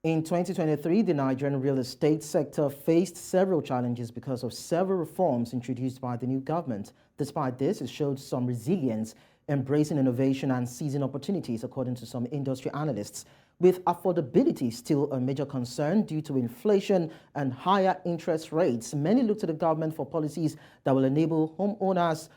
In 2023, the Nigerian real estate sector faced several challenges because of several reforms introduced by the new government. Despite this, it showed some resilience, embracing innovation and seizing opportunities, according to some industry analysts. With affordability still a major concern due to inflation and higher interest rates, many look to the government for policies that will enable home ownership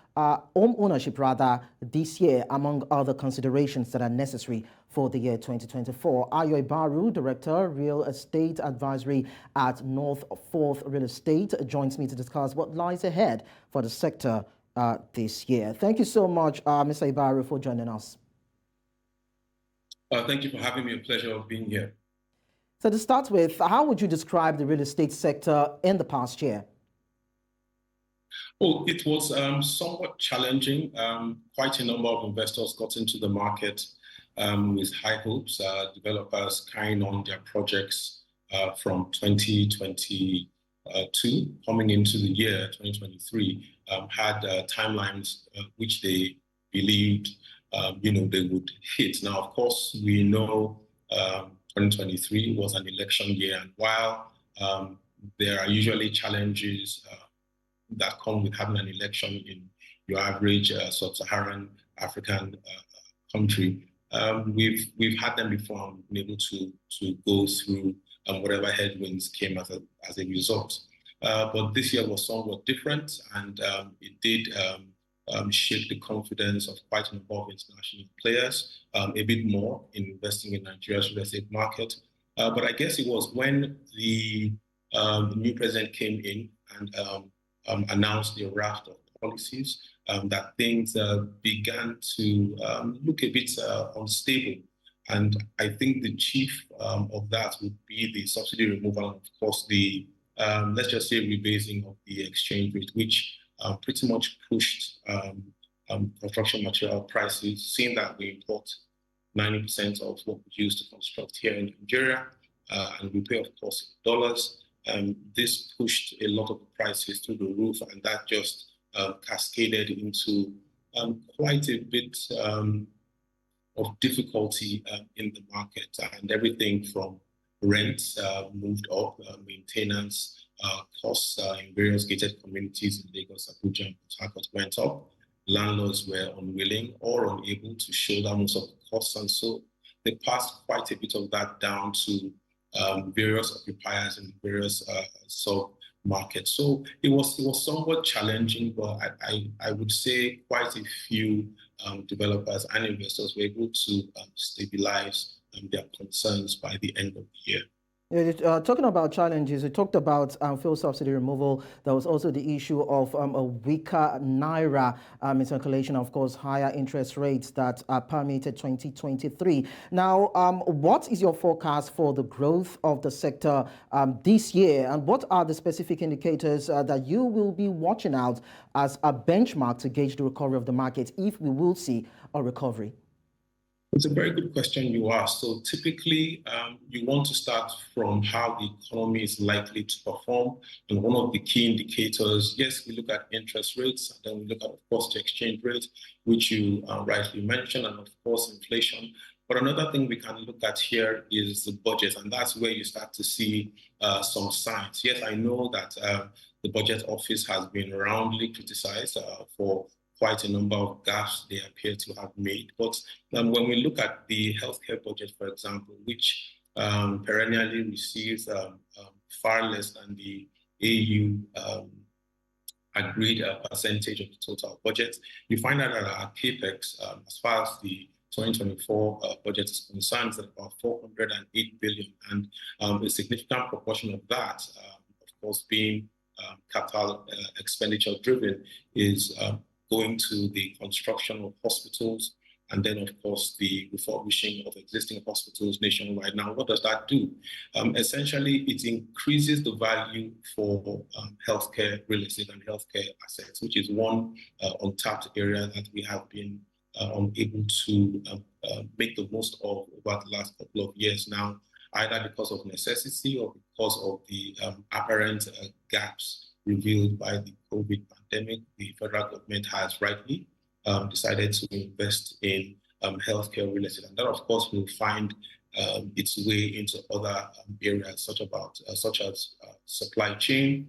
this year, among other considerations that are necessary for the year 2024. Ibaru, Director, Real Estate Advisory at Northcourt Real Estate, joins me to discuss what lies ahead for the sector this year. Thank you so much, Mr. Ibaru, for joining us. Thank you for having me. A pleasure of being here. So to start with, how would you describe the real estate sector in the past year? Oh, it was somewhat challenging. Quite a number of investors got into the market with high hopes. Developers carrying on their projects from 2022 coming into the year 2023 had timelines which they believed they would hit. Now, of course, we know 2023 was an election year, and while there are usually challenges that come with having an election in your average sub-Saharan African country, we've had them before and been able to go through whatever headwinds came as a result. But this year was somewhat different, and it did shake the confidence of quite a number of international players, a bit more in investing in Nigeria's real estate market. But I guess it was when the new president came in and announced the raft of policies that things began to look a bit unstable. And I think the chief of that would be the subsidy removal, and of course the, let's just say, rebasing of the exchange rate, which pretty much pushed construction material prices, seeing that we import 90% of what we use to construct here in Nigeria, and we pay, of course, in dollars. This pushed a lot of the prices through the roof, and that just cascaded into quite a bit of difficulty in the market, and everything from rents moved up, maintenance costs in various gated communities in Lagos, Abuja, and Port Harcourt went up. Landlords were unwilling or unable to shoulder most of the costs, and so they passed quite a bit of that down to various occupiers in various sub-markets. So it was somewhat challenging, but I would say quite a few developers and investors were able to stabilize their concerns by the end of the year. Talking about challenges, we talked about fuel subsidy removal. There was also the issue of a weaker naira in circulation, of course, higher interest rates that permeated 2023. Now, what is your forecast for the growth of the sector this year, and what are the specific indicators that you will be watching out as a benchmark to gauge the recovery of the market, if we will see a recovery? It's a very good question you asked. So typically, you want to start from how the economy is likely to perform. And one of the key indicators, yes, we look at interest rates, and then we look at, of course, the exchange rate, which you rightly mentioned, and of course, inflation. But another thing we can look at here is the budget, and that's where you start to see some signs. Yes, I know that the budget office has been roundly criticized for quite a number of gaps they appear to have made. But when we look at the healthcare budget, for example, which perennially receives far less than the AU agreed percentage of the total budget, you find out that our capex, as far as the 2024 budget is concerned, is about 408 billion, and a significant proportion of that, of course, being capital expenditure driven, is going to the construction of hospitals, and then, of course, the refurbishing of existing hospitals nationwide. Now, what does that do? Essentially, it increases the value for healthcare real estate and healthcare assets, which is one untapped area that we have been unable to make the most of over the last couple of years now, either because of necessity or because of the apparent gaps revealed by the COVID pandemic. The federal government has rightly decided to invest in healthcare real estate, and that, of course, will find its way into other areas, such as supply chain,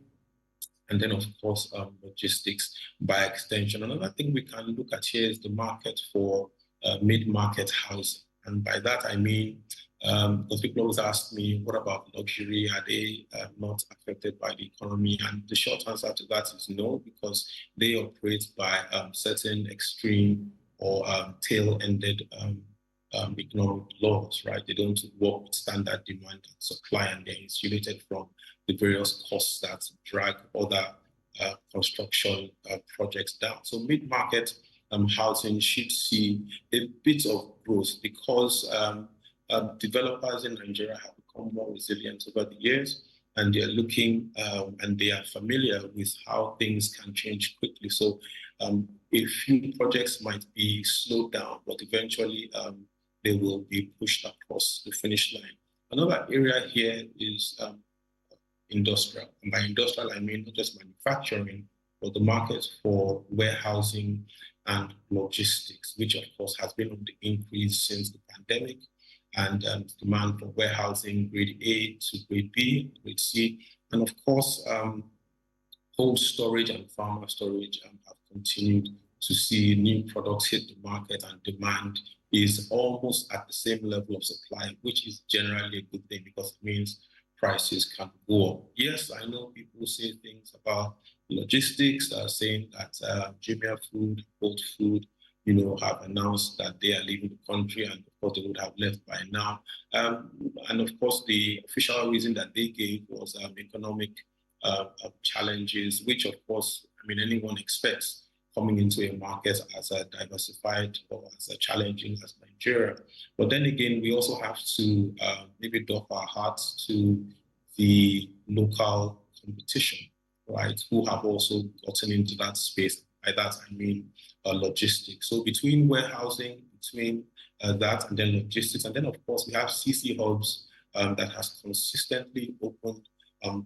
and then of course logistics by extension. Another thing we can look at here is the market for mid-market housing, and by that I mean, because people always ask me, what about luxury? Are they not affected by the economy? And the short answer to that is no, because they operate by certain extreme or tail-ended economic laws, right? They don't work with standard demand and supply, and they're insulated from the various costs that drag other construction projects down. So mid-market housing should see a bit of growth because developers in Nigeria have become more resilient over the years, and they're looking and they are familiar with how things can change quickly. So a few projects might be slowed down, but eventually they will be pushed across the finish line. Another area here is industrial. And by industrial, I mean not just manufacturing, but the market for warehousing and logistics, which of course has been on the increase since the pandemic. And demand for warehousing, grade A to grade B, grade C. And of course, cold storage and pharma storage have continued to see new products hit the market, and demand is almost at the same level of supply, which is generally a good thing because it means prices can go up. Yes, I know people say things about logistics, saying that Jumia Food, Bolt Food, have announced that they are leaving the country, and of course they would have left by now. And of course, the official reason that they gave was economic challenges, which of course, anyone expects coming into a market as diversified or as challenging as Nigeria. But then again, we also have to maybe doff our hearts to the local competition, right, who have also gotten into that space. By that, I mean logistics. So between warehousing, between that and then logistics, and then of course we have CC Hubs that has consistently opened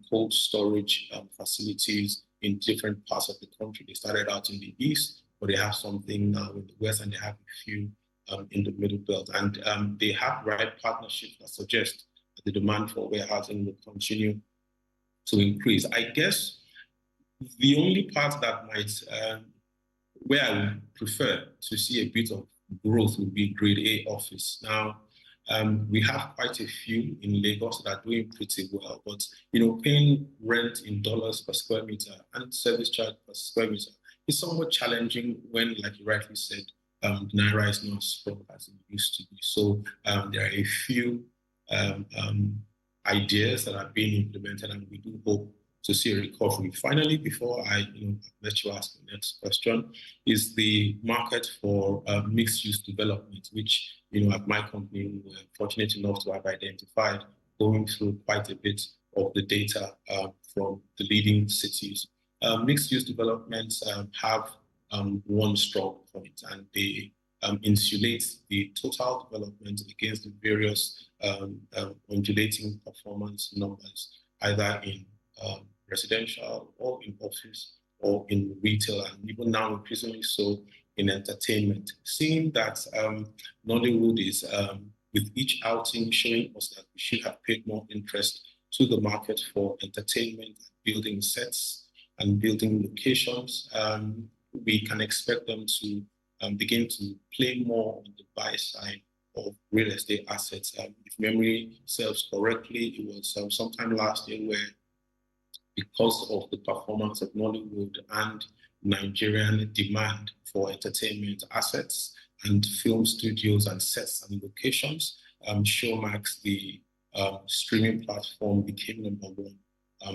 cold storage facilities in different parts of the country. They started out in the east, but they have something now in the west, and they have a few in the middle belt. And they have right partnerships that suggest that the demand for warehousing will continue to increase. I guess the only part that might, where I would prefer to see a bit of growth would be grade A office. Now, we have quite a few in Lagos that are doing pretty well, but paying rent in dollars per square meter and service charge per square meter is somewhat challenging when, like you rightly said, Naira is not strong as it used to be. So there are a few ideas that are being implemented, and we do hope to see a recovery. Finally, before I let you ask the next question, is the market for mixed-use development, which at my company we're fortunate enough to have identified, going through quite a bit of the data from the leading cities. Mixed-use developments have one strong point, and they insulate the total development against the various undulating performance numbers, either in residential or in office or in retail, and even now increasingly so in entertainment. Seeing that Nollywood is with each outing showing us that we should have paid more interest to the market for entertainment, building sets and building locations, we can expect them to begin to play more on the buy side of real estate assets. If memory serves correctly, it was sometime last year where, because of the performance of Nollywood and Nigerian demand for entertainment assets and film studios and sets and locations, Showmax, the streaming platform, became number one,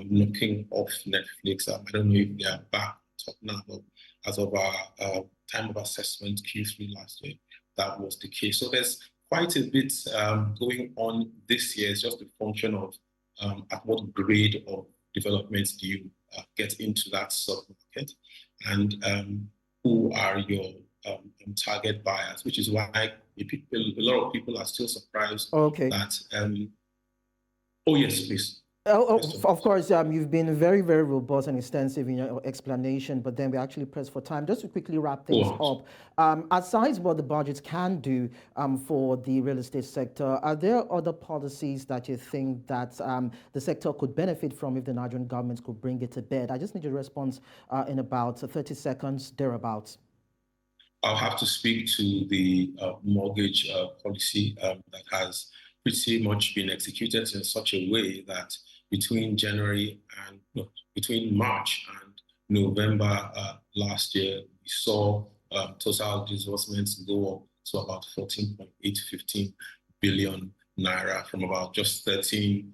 knocking off Netflix. I don't know if they are back top now, but as of our time of assessment, Q3 last year, that was the case. So there's quite a bit going on this year. It's just a function of at what grade of development do you get into that sub-market, and who are your target buyers, which is why a lot of people are still surprised that, oh yes, please. Of course, you've been very, very robust and extensive in your explanation, but then we actually press for time. Just to quickly wrap things up, aside what the budgets can do for the real estate sector, are there other policies that you think that the sector could benefit from if the Nigerian government could bring it to bed? I just need your response in about 30 seconds, thereabouts. I'll have to speak to the mortgage policy that has pretty much been executed in such a way that between between March and November last year, we saw total disbursements go up to about 14.815 billion naira from about just 13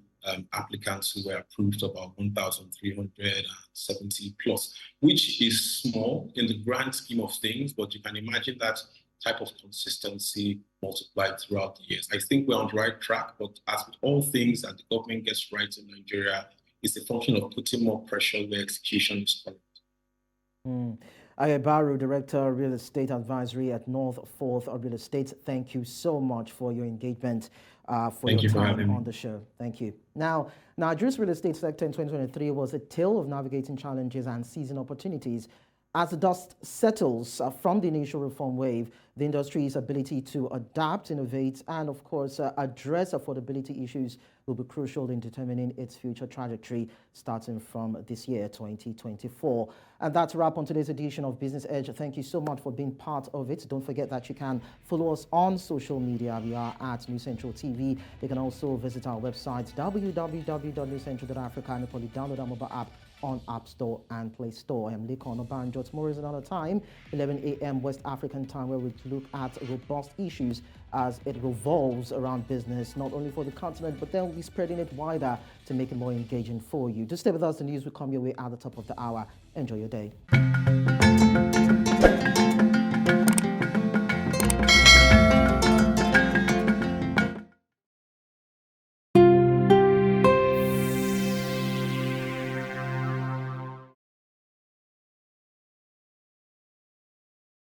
applicants who were approved, about 1,370 plus, which is small in the grand scheme of things, but you can imagine that type of consistency multiplied throughout the years. I think we're on the right track, but as with all things that the government gets right in Nigeria, it's a function of putting more pressure where execution is correct. Ibaru, Director, Real Estate Advisory at Northcourt Real Estate, thank you so much for your engagement, for your time on the show. Thank you. Now, Nigeria's real estate sector in 2023 was a tale of navigating challenges and seizing opportunities. As the dust settles from the initial reform wave, the industry's ability to adapt, innovate, and of course address affordability issues will be crucial in determining its future trajectory starting from this year, 2024. And that's a wrap on today's edition of Business Edge. Thank you so much for being part of it. Don't forget that you can follow us on social media. We are at News Central TV. You can also visit our website, www.newscentral.africa, and probably download our mobile app on App Store and Play Store. I'm Lekan Onabanjo. Tomorrow is another time, 11 a.m. West African time, where we look at robust issues as it revolves around business, not only for the continent, but then we'll be spreading it wider to make it more engaging for you. Just stay with us. The news will come your way at the top of the hour. Enjoy your day.